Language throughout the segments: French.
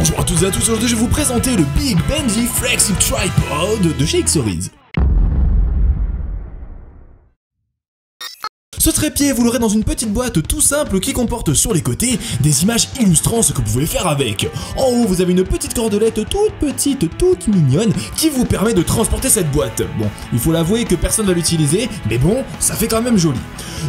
Bonjour à toutes et à tous, aujourd'hui je vais vous présenter le Big Bendy Flexible Tripod de chez Xorise. Ce trépied, vous l'aurez dans une petite boîte tout simple qui comporte sur les côtés des images illustrant ce que vous pouvez faire avec. En haut, vous avez une petite cordelette toute petite, toute mignonne qui vous permet de transporter cette boîte. Bon, il faut l'avouer que personne ne va l'utiliser, mais bon, ça fait quand même joli.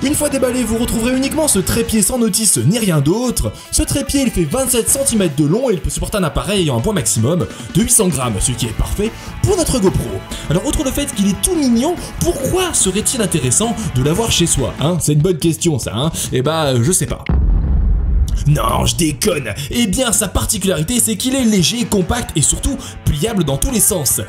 Une fois déballé, vous retrouverez uniquement ce trépied sans notice ni rien d'autre. Ce trépied, il fait 27 cm de long et il peut supporter un appareil ayant un poids maximum de 800 grammes, ce qui est parfait pour notre GoPro. Alors, outre le fait qu'il est tout mignon, pourquoi serait-il intéressant de l'avoir chez soi, hein? C'est une bonne question ça, hein? Eh bah, je sais pas. Non, je déconne. Eh bien, sa particularité, c'est qu'il est léger, compact et surtout pliable dans tous les sens.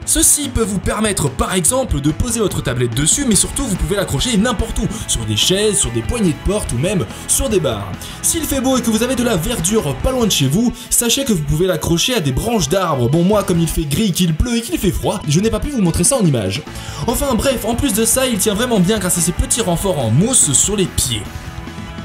Ceci peut vous permettre, par exemple, de poser votre tablette dessus, mais surtout, vous pouvez l'accrocher n'importe où, sur des chaises, sur des poignées de porte ou même sur des barres. S'il fait beau et que vous avez de la verdure pas loin de chez vous, sachez que vous pouvez l'accrocher à des branches d'arbres. Bon, moi, comme il fait gris, qu'il pleut et qu'il fait froid, je n'ai pas pu vous montrer ça en image. Enfin bref, en plus de ça, il tient vraiment bien grâce à ses petits renforts en mousse sur les pieds.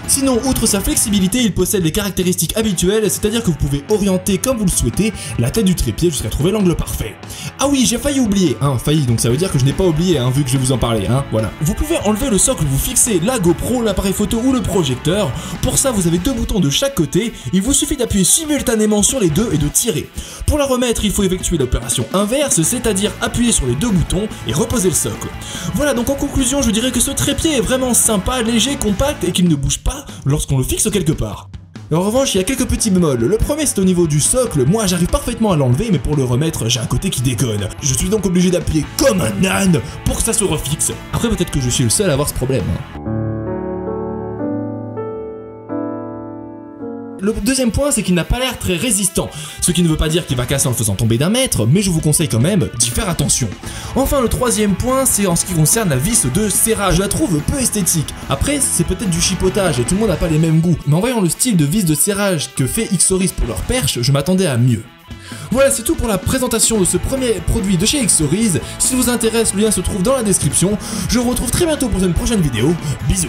Sinon, outre sa flexibilité, il possède les caractéristiques habituelles, c'est-à-dire que vous pouvez orienter comme vous le souhaitez la tête du trépied jusqu'à trouver l'angle parfait. Ah oui, j'ai failli oublier, failli, donc ça veut dire que je n'ai pas oublié, vu que je vais vous en parler, voilà. Vous pouvez enlever le socle, vous fixez la GoPro, l'appareil photo ou le projecteur. Pour ça, vous avez deux boutons de chaque côté, il vous suffit d'appuyer simultanément sur les deux et de tirer. Pour la remettre, il faut effectuer l'opération inverse, c'est-à-dire appuyer sur les deux boutons et reposer le socle. Voilà, donc en conclusion, je dirais que ce trépied est vraiment sympa, léger, compact et qu'il ne bouge pas lorsqu'on le fixe quelque part. En revanche, il y a quelques petits bémols. Le premier, c'est au niveau du socle. Moi, j'arrive parfaitement à l'enlever, mais pour le remettre, j'ai un côté qui déconne. Je suis donc obligé d'appuyer comme un âne pour que ça se refixe. Après, peut-être que je suis le seul à avoir ce problème. Le deuxième point, c'est qu'il n'a pas l'air très résistant, ce qui ne veut pas dire qu'il va casser en le faisant tomber d'un mètre, mais je vous conseille quand même d'y faire attention. Enfin, le troisième point, c'est en ce qui concerne la vis de serrage. Je la trouve peu esthétique. Après, c'est peut-être du chipotage et tout le monde n'a pas les mêmes goûts, mais en voyant le style de vis de serrage que fait Xorise pour leur perche, je m'attendais à mieux. Voilà, c'est tout pour la présentation de ce premier produit de chez Xorise. Si ça vous intéresse, le lien se trouve dans la description. Je vous retrouve très bientôt pour une prochaine vidéo. Bisous.